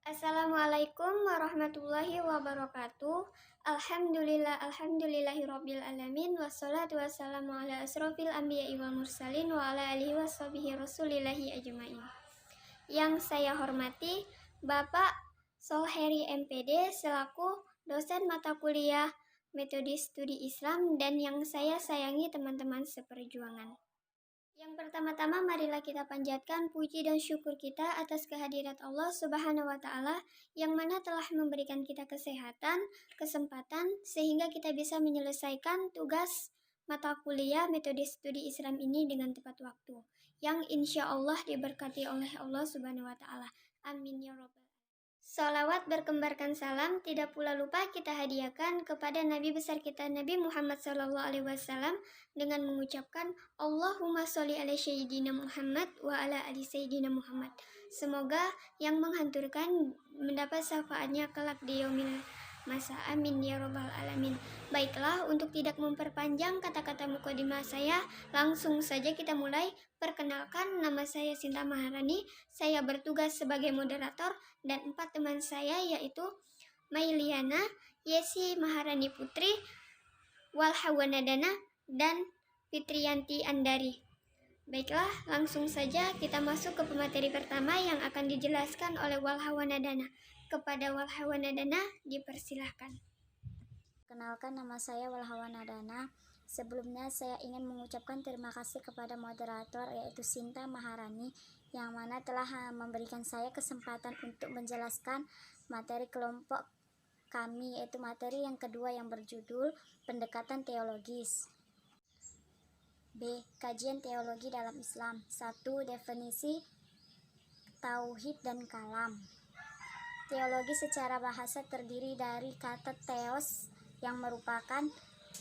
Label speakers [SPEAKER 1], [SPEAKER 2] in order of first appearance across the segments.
[SPEAKER 1] Assalamualaikum warahmatullahi wabarakatuh. Alhamdulillahirabbil alamin wassalatu wassalamu ala asrofil anbiya'i wal mursalin wa ala alihi washabihi rasulillahi ajmain. Yang saya hormati Bapak Solheri MPD selaku dosen mata kuliah Metode Studi Islam dan yang saya sayangi teman-teman seperjuangan. Yang pertama-tama marilah kita panjatkan puji dan syukur kita atas kehadirat Allah Subhanahu wa Ta'ala yang mana telah memberikan kita kesehatan, kesempatan sehingga kita bisa menyelesaikan tugas mata kuliah Metode Studi Islam ini dengan tepat waktu yang insya Allah diberkati oleh Allah Subhanahu wa Ta'ala. Amin ya Rabbal. Salawat berkembarkan salam tidak pula lupa kita hadiahkan kepada Nabi besar kita Nabi Muhammad SAW dengan mengucapkan Allahumma sholli ala Sayyidina Muhammad wa ala ali Sayyidina Muhammad. Semoga yang menghanturkan mendapat syafaatnya kelak di yaumil masa. Amin ya Rabbal alamin. Baiklah, untuk tidak memperpanjang kata-kata mukadimah saya, langsung saja kita mulai. Perkenalkan, nama saya Sinta Maharani. Saya bertugas sebagai moderator dan 4 teman saya yaitu Mailiana, Yesi Maharani Putri, Walhawanadana, dan Fitriyanti Andari. Baiklah, langsung saja kita masuk ke pemateri pertama yang akan dijelaskan oleh Walhawanadana. Kepada Walhawanadana dipersilahkan.
[SPEAKER 2] Kenalkan, nama saya Walhawanadana. Sebelumnya saya ingin mengucapkan terima kasih kepada moderator yaitu Sinta Maharani yang mana telah memberikan saya kesempatan untuk menjelaskan materi kelompok kami, yaitu materi yang kedua yang berjudul pendekatan teologis. B. Kajian teologi dalam Islam. 1. Definisi tauhid dan kalam. Teologi secara bahasa terdiri dari kata theos yang merupakan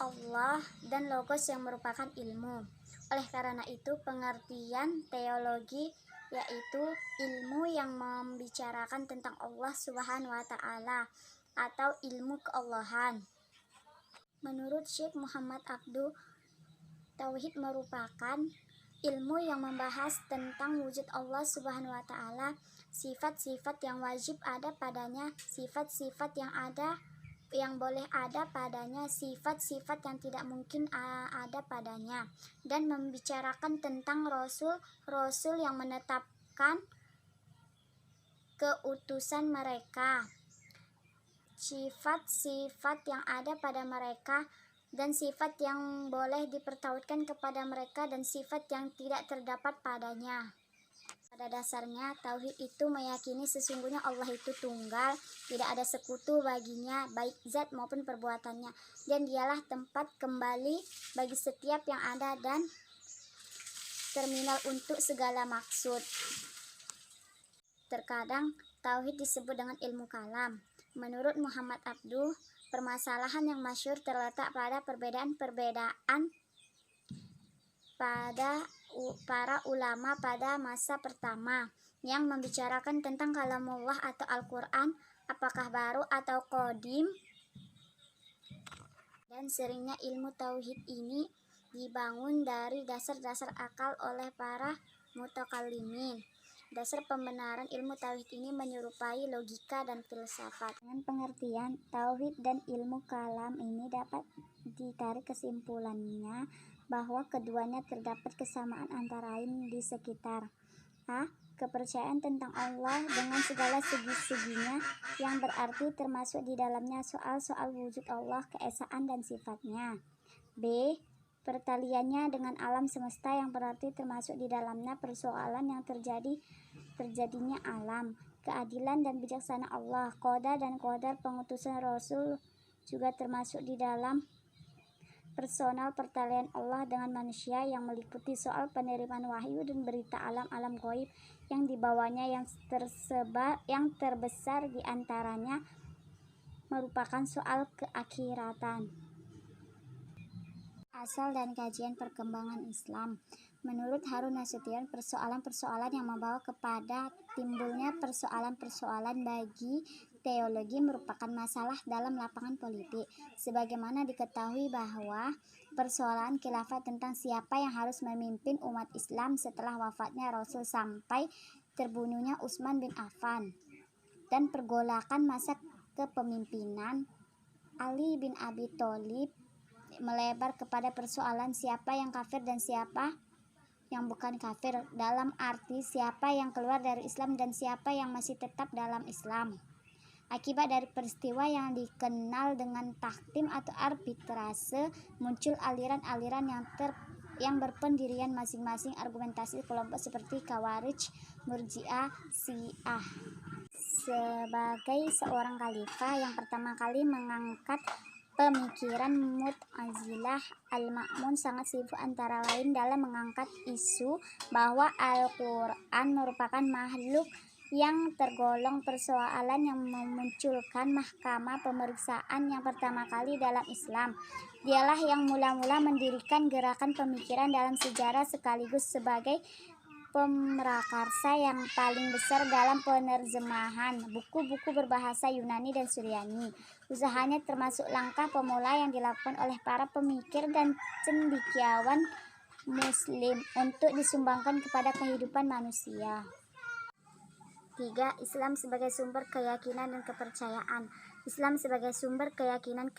[SPEAKER 2] Allah dan logos yang merupakan ilmu. Oleh karena itu, pengertian teologi yaitu ilmu yang membicarakan tentang Allah Subhanahu wa Ta'ala atau ilmu keallahan. Menurut Syekh Muhammad Abduh, tauhid merupakan ilmu yang membahas tentang wujud Allah Subhanahu wa Ta'ala, sifat-sifat yang wajib ada padanya, sifat-sifat yang boleh ada padanya, sifat-sifat yang tidak mungkin ada padanya, dan membicarakan tentang rasul-rasul yang menetapkan keutusan mereka, sifat-sifat yang ada pada mereka, dan sifat yang boleh dipertautkan kepada mereka, dan sifat yang tidak terdapat padanya. Pada dasarnya, tauhid itu meyakini sesungguhnya Allah itu tunggal, tidak ada sekutu baginya, baik zat maupun perbuatannya, dan dialah tempat kembali bagi setiap yang ada dan terminal untuk segala maksud. Terkadang, tauhid disebut dengan ilmu kalam. Menurut Muhammad Abduh, permasalahan yang masyhur terletak pada perbedaan-perbedaan pada para ulama pada masa pertama yang membicarakan tentang kalamullah atau Al-Quran, apakah baru atau qadim, dan seringnya ilmu tauhid ini dibangun dari dasar-dasar akal oleh para mutakallimin. Dasar pembenaran ilmu tauhid ini menyerupai logika dan filsafat. Dengan pengertian tauhid dan ilmu kalam ini dapat ditarik kesimpulannya bahwa keduanya terdapat kesamaan antara lain di sekitar A. Kepercayaan tentang Allah dengan segala segi-seginya yang berarti termasuk di dalamnya soal-soal wujud Allah, keesaan dan sifatnya. B. Pertaliannya dengan alam semesta yang berarti termasuk di dalamnya persoalan yang terjadinya alam, keadilan dan bijaksana Allah, qada dan qadar pengutusan Rasul juga termasuk di dalam personal pertalian Allah dengan manusia yang meliputi soal penerimaan wahyu dan berita alam-alam gaib yang dibawanya yang terbesar di antaranya merupakan soal keakhiratan. Asal dan kajian perkembangan Islam. Menurut Harun Nasution, persoalan-persoalan yang membawa kepada timbulnya persoalan-persoalan bagi teologi merupakan masalah dalam lapangan politik. Sebagaimana diketahui bahwa persoalan khilafah tentang siapa yang harus memimpin umat Islam setelah wafatnya Rasul sampai terbunuhnya Utsman bin Affan. dan pergolakan masa kepemimpinan Ali bin Abi Thalib melebar kepada persoalan siapa yang kafir dan siapa yang bukan kafir, dalam arti siapa yang keluar dari Islam dan siapa yang masih tetap dalam Islam. Akibat dari peristiwa yang dikenal dengan tahkim atau arbitrase, muncul aliran-aliran yang berpendirian masing-masing argumentasi kelompok seperti Khawarij, Murji'ah, Syiah. Sebagai seorang khalifah yang pertama kali mengangkat pemikiran Mu'tazilah, Al-Ma'mun sangat sibuk antara lain dalam mengangkat isu bahwa Al-Quran merupakan makhluk yang tergolong persoalan yang memunculkan mahkamah pemeriksaan yang pertama kali dalam Islam. Dialah yang mula-mula mendirikan gerakan pemikiran dalam sejarah sekaligus sebagai pemrakarsa yang paling besar dalam penerjemahan buku-buku berbahasa Yunani dan Suryani. Usahanya termasuk langkah pemula yang dilakukan oleh para pemikir dan cendekiawan Muslim untuk disumbangkan kepada kehidupan manusia. 3. Islam sebagai sumber keyakinan dan kepercayaan. Islam sebagai sumber keyakinan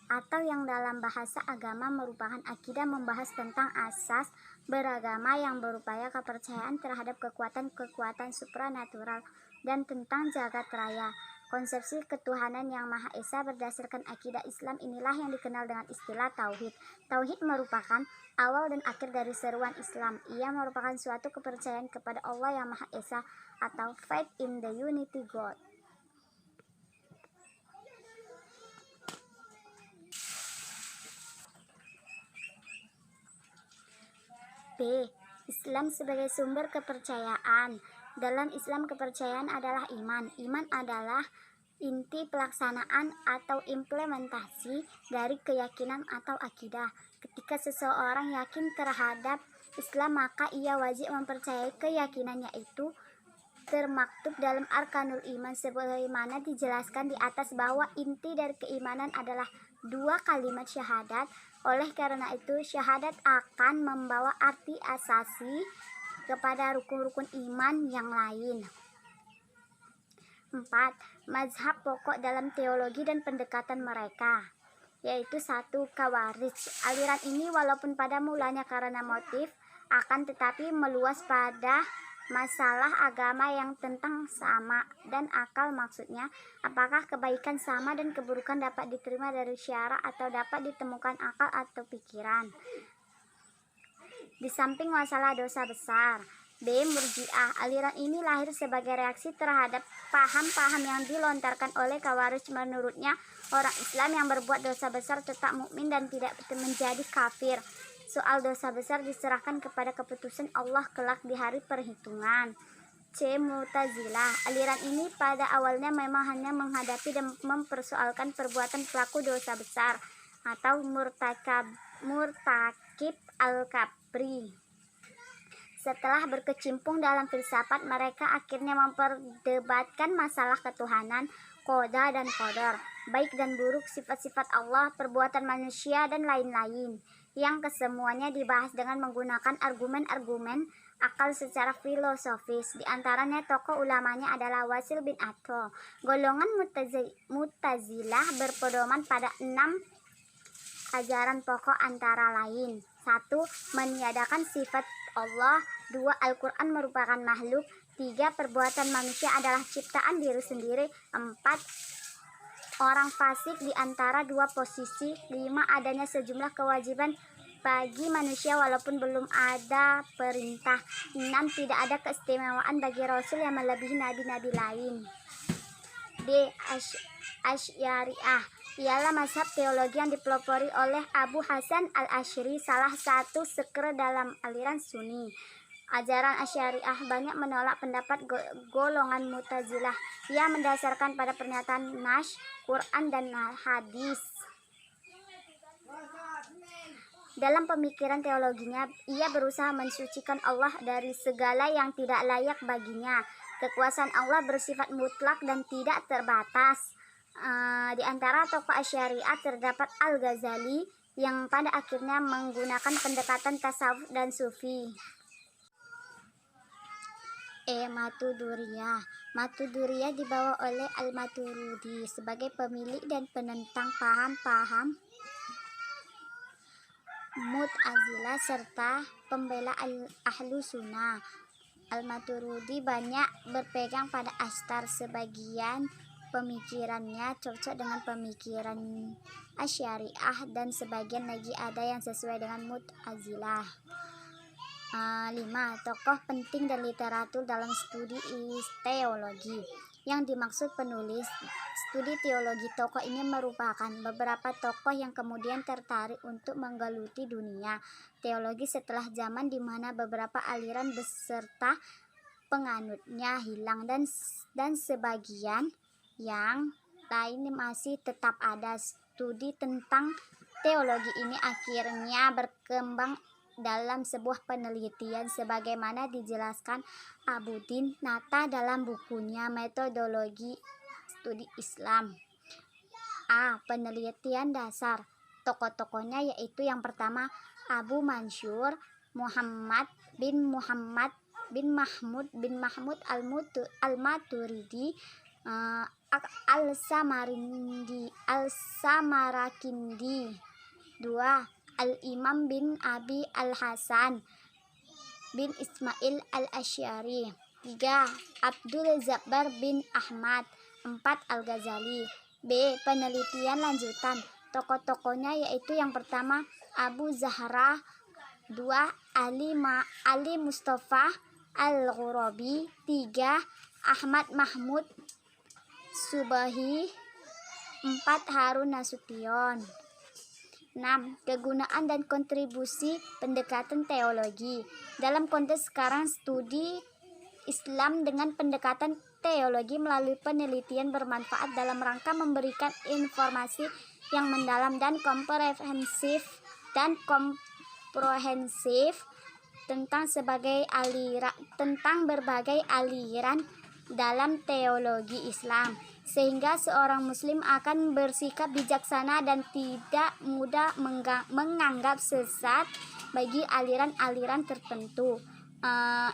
[SPEAKER 2] atau yang dalam bahasa agama merupakan akidah, membahas tentang asas beragama yang berupaya kepercayaan terhadap kekuatan-kekuatan supranatural dan tentang jagat raya. Konsepsi ketuhanan yang Maha Esa berdasarkan akidah Islam inilah yang dikenal dengan istilah tauhid. Tauhid merupakan awal dan akhir dari seruan Islam. Ia merupakan suatu kepercayaan kepada Allah yang Maha Esa atau faith in the unity God. B. Islam sebagai sumber kepercayaan. Dalam Islam, kepercayaan adalah iman. Iman adalah inti pelaksanaan atau implementasi dari keyakinan atau akidah. Ketika seseorang yakin terhadap Islam, maka ia wajib mempercayai keyakinannya itu termaktub dalam Arkanul Iman sebagaimana dijelaskan di atas bahwa inti dari keimanan adalah 2 kalimat syahadat. Oleh karena itu, syahadat akan membawa arti asasi kepada rukun-rukun iman yang lain. 4. Mazhab pokok dalam teologi dan pendekatan mereka, yaitu 1. Khawarij. Aliran ini walaupun pada mulanya karena motif, akan tetapi meluas pada masalah agama yang tentang sama dan akal. Maksudnya, apakah kebaikan sama dan keburukan dapat diterima dari syara atau dapat ditemukan akal atau pikiran. Di samping masalah dosa besar. B. Murji'ah. Aliran ini lahir sebagai reaksi terhadap paham-paham yang dilontarkan oleh Khawarij. Menurutnya, orang Islam yang berbuat dosa besar tetap mukmin dan tidak menjadi kafir. Soal dosa besar diserahkan kepada keputusan Allah kelak di hari perhitungan. C. Mu'tazilah. Aliran ini pada awalnya memang hanya menghadapi dan mempersoalkan perbuatan pelaku dosa besar atau murtakib al-kabri. Setelah berkecimpung dalam filsafat, mereka akhirnya memperdebatkan masalah ketuhanan, qada dan qadar, baik dan buruk, sifat-sifat Allah, perbuatan manusia, dan lain-lain, yang kesemuanya dibahas dengan menggunakan argumen-argumen akal secara filosofis. Di antaranya tokoh ulamanya adalah Wasil bin Atho. Golongan Mu'tazilah berpedoman pada 6 ajaran pokok antara lain: 1. Meniadakan sifat Allah. 2. Al-Quran merupakan makhluk. 3. Perbuatan manusia adalah ciptaan diri sendiri. 4. Orang fasik di antara 2 posisi. 5. Adanya sejumlah kewajiban bagi manusia walaupun belum ada perintah. 6. Tidak ada keistimewaan bagi Rasul yang melebihi nabi-nabi lain. D. Asy'ariyah. Ialah mazhab teologi yang dipelopori oleh Abu Hasan al-Asy'ari, salah satu sekre dalam aliran Sunni. Ajaran Asy'ariyah banyak menolak pendapat golongan Mu'tazilah. Ia mendasarkan pada pernyataan Nas, Quran, dan hadis. Dalam pemikiran teologinya, ia berusaha mensucikan Allah dari segala yang tidak layak baginya. Kekuasaan Allah bersifat mutlak dan tidak terbatas. Di antara tokoh Asy'ariyah terdapat Al-Ghazali yang pada akhirnya menggunakan pendekatan tasawuf dan sufi. Matuduriyah. Matuduriyah dibawa oleh Al-Maturidi sebagai pemilik dan penentang paham-paham Mu'tazilah serta pembela Ahlu Sunnah. Al-Maturidi banyak berpegang pada Ashtar. Sebagian pemikirannya cocok dengan pemikiran Asy'ariyah dan sebagian lagi ada yang sesuai dengan Mu'tazilah. 5. Tokoh penting dan literatur dalam studi teologi. Yang dimaksud penulis studi teologi tokoh ini merupakan beberapa tokoh yang kemudian tertarik untuk menggeluti dunia teologi setelah zaman di mana beberapa aliran beserta penganutnya hilang dan sebagian yang lain masih tetap ada. Studi tentang teologi ini akhirnya berkembang dalam sebuah penelitian sebagaimana dijelaskan Abudin Nata dalam bukunya Metodologi Studi Islam. Penelitian dasar. Tokoh-tokohnya yaitu yang pertama Abu Mansur Muhammad bin Mahmud Al-Maturidi Al-Samarakindi. 2. Al-Imam bin Abi Al-Hasan bin Ismail Al-Asy'ari. 3. Abdul Jabbar bin Ahmad. 4. Al-Ghazali. B. Penelitian lanjutan. Tokoh-tokohnya yaitu yang pertama Abu Zahra. 2. Ali Mustafa Al-Ghurabi. 3. Ahmad Mahmud Subahi. 4. Harun Nasution. 6. Kegunaan dan kontribusi pendekatan teologi. Dalam konteks sekarang, studi Islam dengan pendekatan teologi melalui penelitian bermanfaat dalam rangka memberikan informasi yang mendalam dan komprehensif tentang berbagai aliran dalam teologi Islam, sehingga seorang muslim akan bersikap bijaksana dan tidak mudah menganggap sesat bagi aliran-aliran tertentu.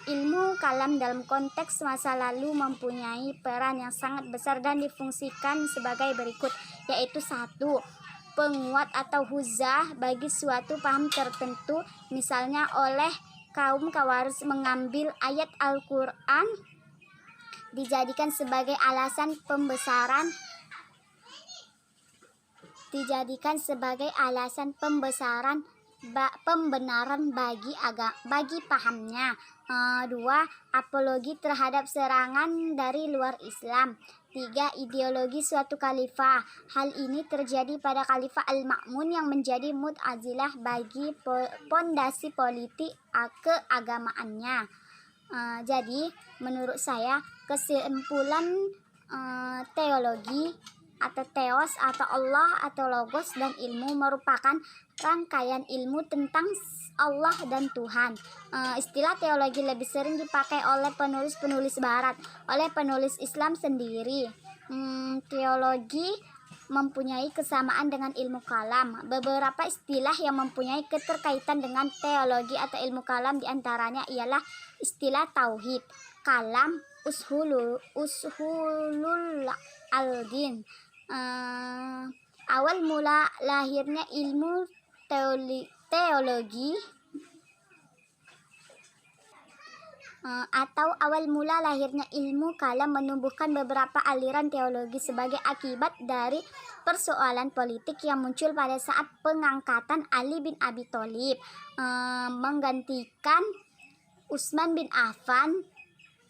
[SPEAKER 2] Ilmu kalam dalam konteks masa lalu mempunyai peran yang sangat besar dan difungsikan sebagai berikut, yaitu 1. Penguat atau hujjah bagi suatu paham tertentu, misalnya oleh kaum Khawarij mengambil ayat Al-Quran dijadikan sebagai alasan pembenaran bagi pahamnya. 2. Apologi terhadap serangan dari luar Islam. 3. Ideologi suatu khalifah. Hal ini terjadi pada Khalifah Al-Ma'mun yang menjadi Mu'tazilah bagi pondasi politik keagamaannya. Jadi menurut saya kesimpulan teologi atau teos atau Allah atau logos dan ilmu merupakan rangkaian ilmu tentang Allah dan Tuhan. Istilah teologi lebih sering dipakai oleh penulis-penulis barat, oleh penulis Islam sendiri. Teologi mempunyai kesamaan dengan ilmu kalam. Beberapa istilah yang mempunyai keterkaitan dengan teologi atau ilmu kalam diantaranya ialah istilah tauhid, kalam, ushulul al-din. Awal mula lahirnya ilmu teologi atau awal mula lahirnya ilmu kalam menumbuhkan beberapa aliran teologi sebagai akibat dari persoalan politik yang muncul pada saat pengangkatan Ali bin Abi Thalib menggantikan Utsman bin Affan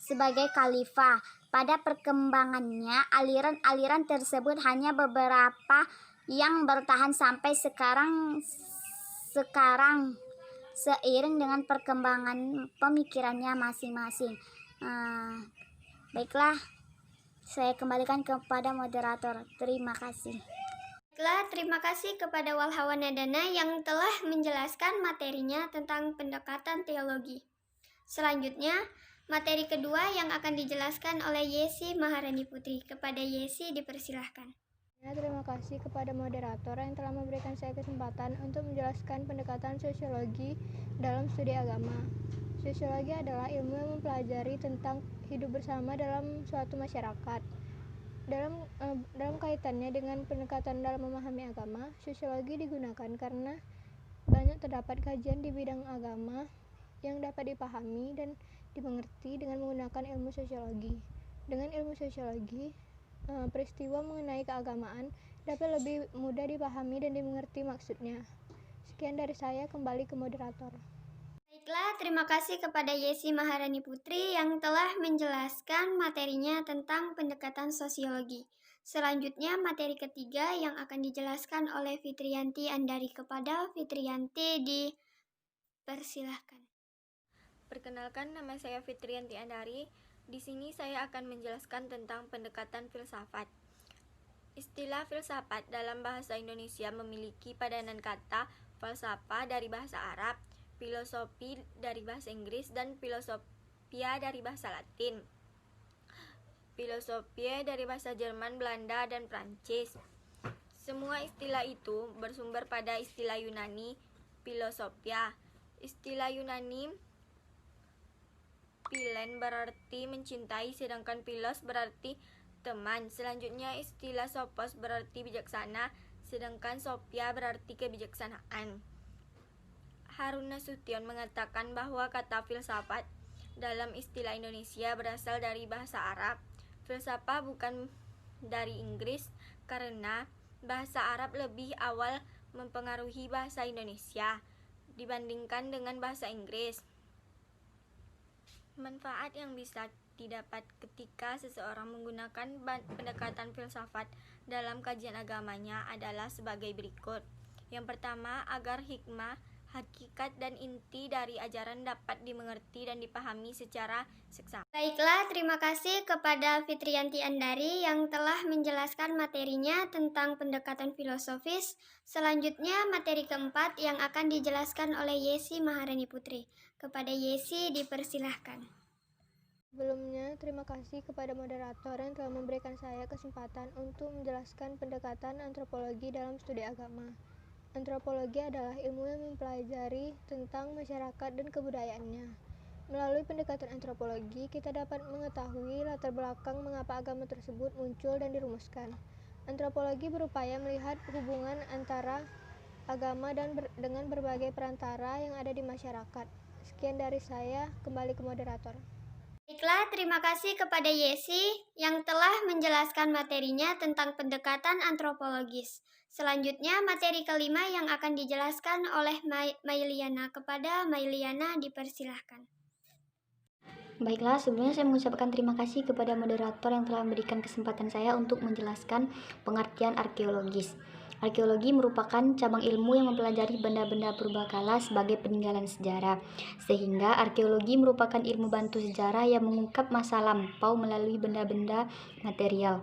[SPEAKER 2] sebagai khalifah. Pada perkembangannya, aliran-aliran tersebut hanya beberapa yang bertahan sampai sekarang seiring dengan perkembangan pemikirannya masing-masing. Baiklah, saya kembalikan kepada moderator. Terima kasih.
[SPEAKER 1] Baiklah, terima kasih kepada Walhawanadana yang telah menjelaskan materinya tentang pendekatan teologi. Selanjutnya, materi kedua yang akan dijelaskan oleh Yesi Maharani Putri. Kepada Yesi dipersilahkan.
[SPEAKER 3] Terima kasih kepada moderator yang telah memberikan saya kesempatan untuk menjelaskan pendekatan sosiologi dalam studi agama. Sosiologi adalah ilmu yang mempelajari tentang hidup bersama dalam suatu masyarakat. Dalam kaitannya dengan pendekatan dalam memahami agama, sosiologi digunakan karena banyak terdapat kajian di bidang agama yang dapat dipahami dan dimengerti dengan menggunakan ilmu sosiologi. Dengan ilmu sosiologi, peristiwa mengenai keagamaan dapat lebih mudah dipahami dan dimengerti maksudnya. Sekian dari saya, kembali ke moderator.
[SPEAKER 1] Baiklah, terima kasih kepada Yesi Maharani Putri yang telah menjelaskan materinya tentang pendekatan sosiologi. Selanjutnya, materi ketiga yang akan dijelaskan oleh Fitriyanti Andari. Kepada Fitriyanti dipersilahkan.
[SPEAKER 4] Perkenalkan, nama saya Fitriyanti Andari. Di sini saya akan menjelaskan tentang pendekatan filsafat. Istilah filsafat dalam bahasa Indonesia memiliki padanan kata falsafah dari bahasa Arab, filosofi dari bahasa Inggris, dan filosofia dari bahasa Latin. Filosofia dari bahasa Jerman, Belanda, dan Prancis. Semua istilah itu bersumber pada istilah Yunani, filosofia. Istilah Yunani, philen berarti mencintai, sedangkan philos berarti teman. Selanjutnya istilah sophos berarti bijaksana, sedangkan sophia berarti kebijaksanaan. Harun Nasution mengatakan bahwa kata filsafat dalam istilah Indonesia berasal dari bahasa Arab. Filsafat bukan dari Inggris karena bahasa Arab lebih awal mempengaruhi bahasa Indonesia dibandingkan dengan bahasa Inggris. Manfaat yang bisa didapat ketika seseorang menggunakan pendekatan filsafat dalam kajian agamanya adalah sebagai berikut. Yang pertama, agar hikmah, hakikat, dan inti dari ajaran dapat dimengerti dan dipahami secara seksama.
[SPEAKER 1] Baiklah, terima kasih kepada Fitriyanti Andari yang telah menjelaskan materinya tentang pendekatan filosofis. Selanjutnya, materi keempat yang akan dijelaskan oleh Yesi Maharani Putri. Kepada Yesi dipersilahkan.
[SPEAKER 3] Sebelumnya, terima kasih kepada moderator yang telah memberikan saya kesempatan untuk menjelaskan pendekatan antropologi dalam studi agama. Antropologi adalah ilmu yang mempelajari tentang masyarakat dan kebudayaannya. Melalui pendekatan antropologi, kita dapat mengetahui latar belakang mengapa agama tersebut muncul dan dirumuskan. Antropologi berupaya melihat hubungan antara agama dengan berbagai perantara yang ada di masyarakat. Sekian dari saya, kembali ke moderator.
[SPEAKER 1] Baiklah, terima kasih kepada Yesi yang telah menjelaskan materinya tentang pendekatan antropologis. Selanjutnya, materi kelima yang akan dijelaskan oleh Mailiana. Kepada Mailiana dipersilahkan.
[SPEAKER 2] Baiklah, sebelumnya saya mengucapkan terima kasih kepada moderator yang telah memberikan kesempatan saya untuk menjelaskan pengertian arkeologis. Arkeologi merupakan cabang ilmu yang mempelajari benda-benda purbakala sebagai peninggalan sejarah, sehingga arkeologi merupakan ilmu bantu sejarah yang mengungkap masa lampau melalui benda-benda material.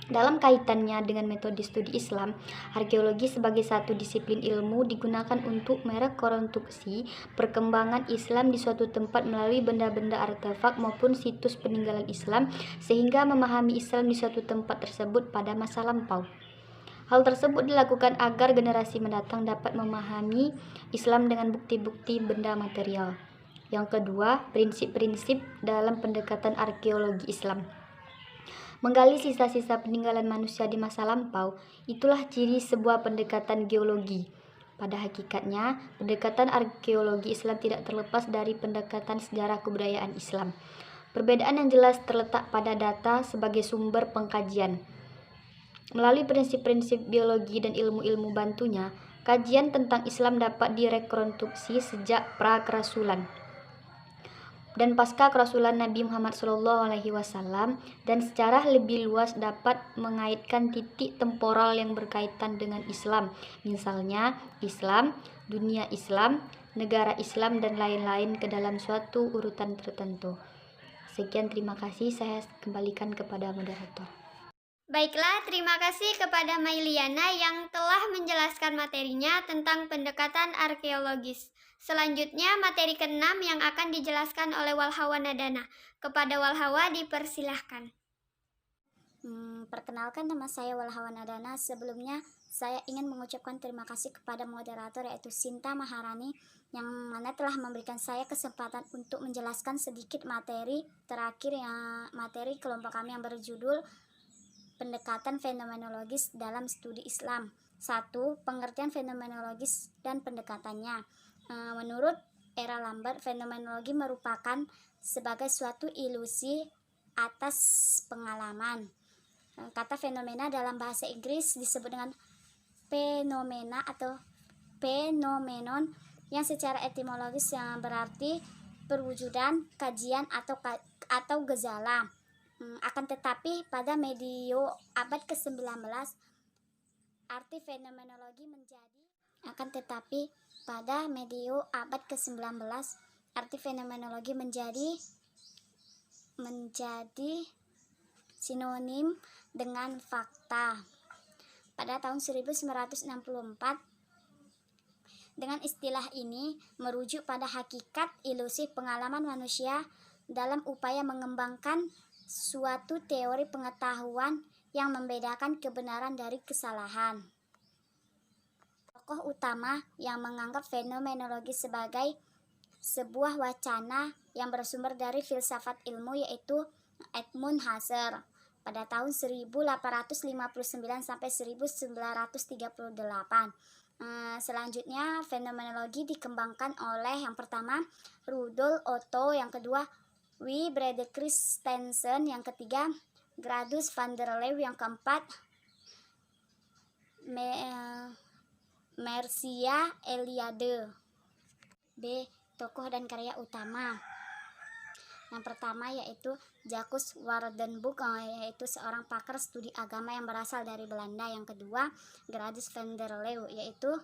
[SPEAKER 2] Dalam kaitannya dengan metode studi Islam, arkeologi sebagai satu disiplin ilmu digunakan untuk merekonstruksi perkembangan Islam di suatu tempat melalui benda-benda artefak maupun situs peninggalan Islam, sehingga memahami Islam di suatu tempat tersebut pada masa lampau. Hal tersebut dilakukan agar generasi mendatang dapat memahami Islam dengan bukti-bukti benda material. Yang kedua, prinsip-prinsip dalam pendekatan arkeologi Islam. Menggali sisa-sisa peninggalan manusia di masa lampau, itulah ciri sebuah pendekatan geologi. Pada hakikatnya, pendekatan arkeologi Islam tidak terlepas dari pendekatan sejarah kebudayaan Islam. Perbedaan yang jelas terletak pada data sebagai sumber pengkajian. Melalui prinsip-prinsip biologi dan ilmu-ilmu bantunya, kajian tentang Islam dapat direkonstruksi sejak pra-kerasulan dan pasca kerasulan Nabi Muhammad SAW, dan secara lebih luas dapat mengaitkan titik temporal yang berkaitan dengan Islam, misalnya Islam, dunia Islam, negara Islam, dan lain-lain ke dalam suatu urutan tertentu. Sekian, terima kasih. Saya kembalikan kepada moderator.
[SPEAKER 1] Baiklah, terima kasih kepada Mailiana yang telah menjelaskan materinya tentang pendekatan arkeologis. Selanjutnya, materi ke-6 yang akan dijelaskan oleh Walhawa Nadana. Kepada Walhawa dipersilahkan.
[SPEAKER 2] Perkenalkan, nama saya Walhawa Nadana. Sebelumnya saya ingin mengucapkan terima kasih kepada moderator yaitu Sinta Maharani yang mana telah memberikan saya kesempatan untuk menjelaskan sedikit materi terakhir materi kelompok kami yang berjudul pendekatan fenomenologis dalam studi Islam. 1. Pengertian fenomenologis dan pendekatannya. Menurut Era Lambert, fenomenologi merupakan sebagai suatu ilusi atas pengalaman. Kata fenomena dalam bahasa Inggris disebut dengan fenomena atau phenomenon yang secara etimologis yang berarti perwujudan, kajian atau gejala. Akan tetapi pada medio abad ke-19 arti fenomenologi menjadi sinonim dengan fakta. Pada tahun 1964, dengan istilah ini merujuk pada hakikat ilusi pengalaman manusia dalam upaya mengembangkan suatu teori pengetahuan yang membedakan kebenaran dari kesalahan. Tokoh utama yang menganggap fenomenologi sebagai sebuah wacana yang bersumber dari filsafat ilmu yaitu Edmund Husserl pada tahun 1859 sampai 1938. Selanjutnya fenomenologi dikembangkan oleh yang pertama Rudolf Otto, yang kedua W. Brede Christensen, yang ketiga Gradus van der Leeuw, yang keempat Mircea Eliade. B. Tokoh dan karya utama. Yang pertama yaitu Jacques Waardenburg, yaitu seorang pakar studi agama yang berasal dari Belanda. Yang kedua Gradus van der Leeuw, yaitu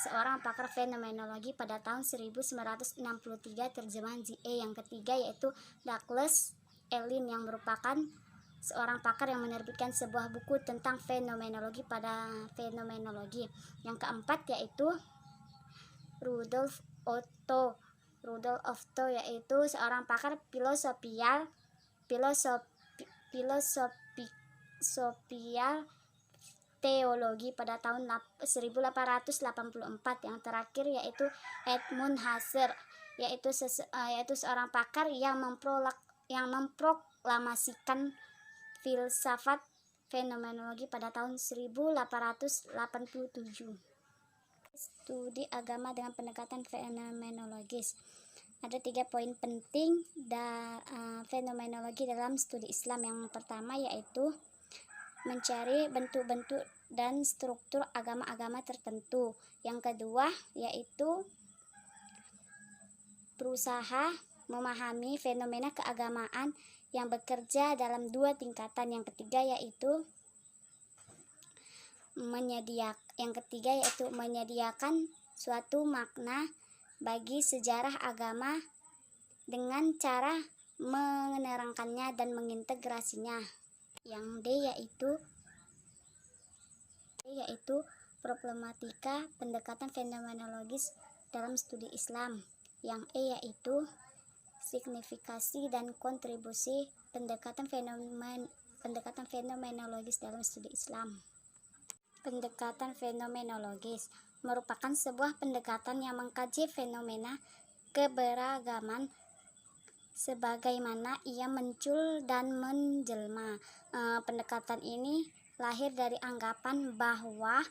[SPEAKER 2] seorang pakar fenomenologi pada tahun 1963, terjemahan J.E. Yang ketiga yaitu Douglas Elin, yang merupakan seorang pakar yang menerbitkan sebuah buku tentang fenomenologi pada fenomenologi. Yang keempat yaitu Rudolf Otto, yaitu seorang pakar filosofial teologi pada tahun 1884. Yang terakhir yaitu Edmund Husserl, yaitu seorang pakar yang memproklamasikan filsafat fenomenologi pada tahun 1887. Studi agama dengan pendekatan fenomenologis. Ada 3 poin penting fenomenologi dalam studi Islam. Yang pertama yaitu mencari bentuk-bentuk dan struktur agama-agama tertentu. Yang kedua yaitu berusaha memahami fenomena keagamaan yang bekerja dalam 2 tingkatan. Yang ketiga yaitu menyediakan suatu makna bagi sejarah agama dengan cara menerangkannya dan mengintegrasinya. Yang D yaitu problematika pendekatan fenomenologis dalam studi Islam. Yang E yaitu signifikasi dan kontribusi pendekatan fenomenologis dalam studi Islam. Pendekatan fenomenologis merupakan sebuah pendekatan yang mengkaji fenomena keberagaman sebagaimana ia muncul dan menjelma. Pendekatan ini lahir dari anggapan bahwa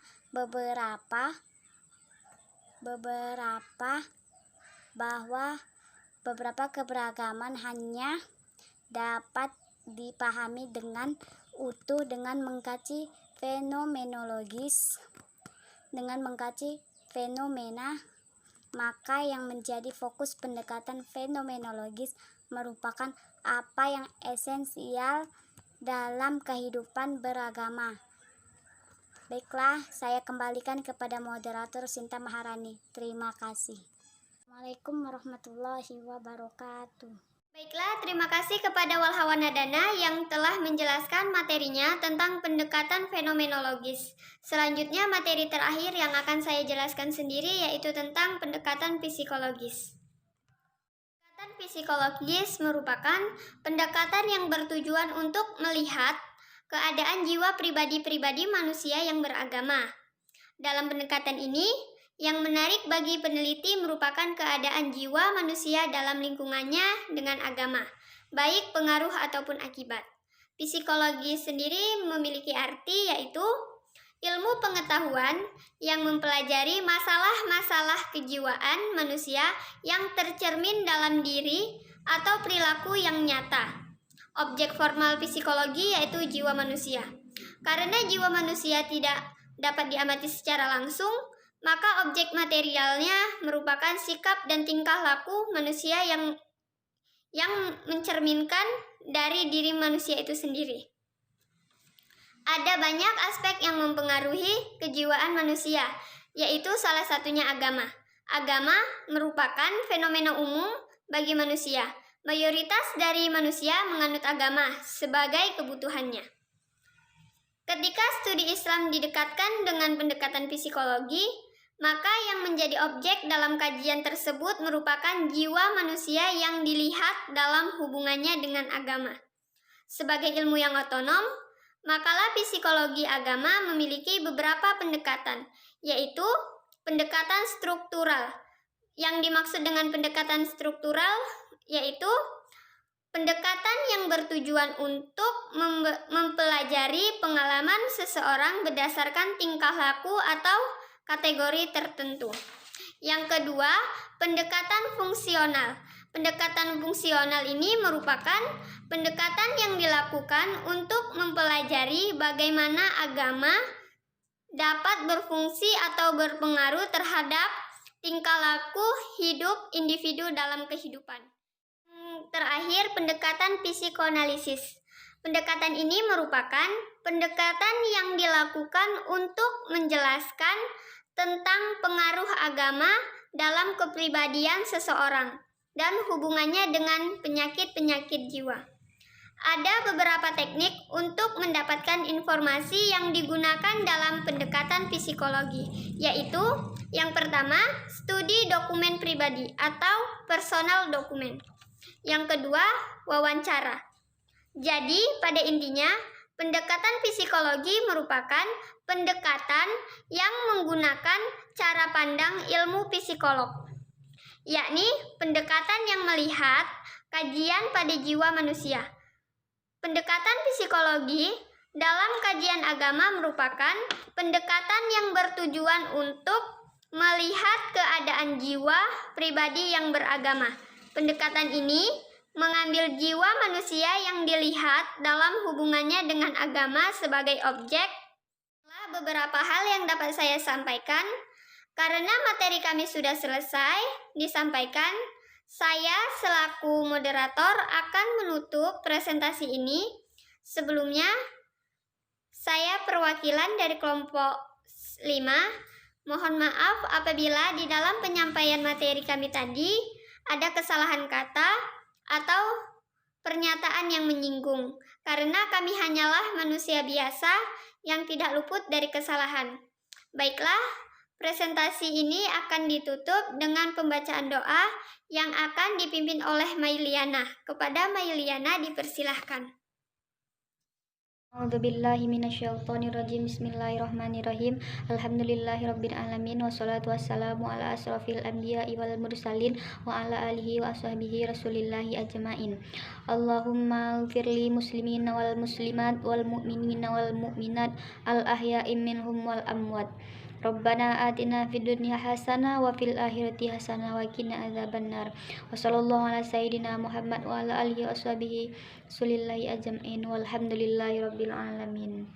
[SPEAKER 2] beberapa keberagaman hanya dapat dipahami dengan utuh dengan mengkaji fenomena, maka yang menjadi fokus pendekatan fenomenologis merupakan apa yang esensial dalam kehidupan beragama. Baiklah, saya kembalikan kepada moderator Sinta Maharani. Terima kasih. Assalamualaikum warahmatullahi wabarakatuh.
[SPEAKER 1] Baiklah, terima kasih kepada Walhawa Nadana yang telah menjelaskan materinya tentang pendekatan fenomenologis. Selanjutnya materi terakhir yang akan saya jelaskan sendiri yaitu tentang pendekatan psikologis. Pendekatan psikologis merupakan pendekatan yang bertujuan untuk melihat keadaan jiwa pribadi-pribadi manusia yang beragama. Dalam pendekatan ini, yang menarik bagi peneliti merupakan keadaan jiwa manusia dalam lingkungannya dengan agama, baik pengaruh ataupun akibat. Psikologi sendiri memiliki arti yaitu ilmu pengetahuan yang mempelajari masalah-masalah kejiwaan manusia yang tercermin dalam diri atau perilaku yang nyata. Objek formal psikologi yaitu jiwa manusia. Karena jiwa manusia tidak dapat diamati secara langsung, maka objek materialnya merupakan sikap dan tingkah laku manusia yang mencerminkan dari diri manusia itu sendiri. Ada banyak aspek yang mempengaruhi kejiwaan manusia, yaitu salah satunya agama. Agama merupakan fenomena umum bagi manusia. Mayoritas dari manusia menganut agama sebagai kebutuhannya. Ketika studi Islam didekatkan dengan pendekatan psikologi, maka yang menjadi objek dalam kajian tersebut merupakan jiwa manusia yang dilihat dalam hubungannya dengan agama. Sebagai ilmu yang otonom, makalah psikologi agama memiliki beberapa pendekatan, yaitu pendekatan struktural. Yang dimaksud dengan pendekatan struktural yaitu pendekatan yang bertujuan untuk mempelajari pengalaman seseorang berdasarkan tingkah laku atau kategori tertentu. Yang kedua, pendekatan fungsional. Pendekatan fungsional ini merupakan pendekatan yang dilakukan untuk mempelajari bagaimana agama dapat berfungsi atau berpengaruh terhadap tingkah laku hidup individu dalam kehidupan. Terakhir, pendekatan psikoanalisis. Pendekatan ini merupakan pendekatan yang dilakukan untuk menjelaskan tentang pengaruh agama dalam kepribadian seseorang dan hubungannya dengan penyakit-penyakit jiwa. Ada beberapa teknik untuk mendapatkan informasi yang digunakan dalam pendekatan psikologi, yaitu yang pertama, studi dokumen pribadi atau personal dokumen. Yang kedua, wawancara. Jadi, pada intinya, pendekatan psikologi merupakan pendekatan yang menggunakan cara pandang ilmu psikolog, yakni pendekatan yang melihat kajian pada jiwa manusia. Pendekatan psikologi dalam kajian agama merupakan pendekatan yang bertujuan untuk melihat keadaan jiwa pribadi yang beragama. Pendekatan ini mengambil jiwa manusia yang dilihat dalam hubungannya dengan agama sebagai objek. Beberapa hal yang dapat saya sampaikan, karena materi kami sudah selesai disampaikan, saya selaku moderator akan menutup presentasi ini. Sebelumnya, saya perwakilan dari kelompok 5. Mohon maaf apabila di dalam penyampaian materi kami tadi ada kesalahan kata atau pernyataan yang menyinggung, karena kami hanyalah manusia biasa yang tidak luput dari kesalahan. Baiklah, presentasi ini akan ditutup dengan pembacaan doa yang akan dipimpin oleh Mailiana. Kepada Mailiana dipersilahkan.
[SPEAKER 2] A'udzubillahi minasyaitonirrajim. Bismillahirrahmanirrahim. Alhamdulillahirabbil alamin wassalatu wassalamu ala asrofil anbiya'i wal mursalin wa ala alihi wa sahbihi rasulillahi ajmain. Allahumma ighfirli muslimina wal muslimat wal mu'minina wal mu'minat al ahya'i minhum wal amwat. Rabbana atina fid dunya hasanah wa fil akhirati hasanah wa qina adzabannar. Wa sallallahu ala sayyidina Muhammad wa ala alihi wa sahbihi rasulillahi ajmain walhamdulillahi rabbil alamin.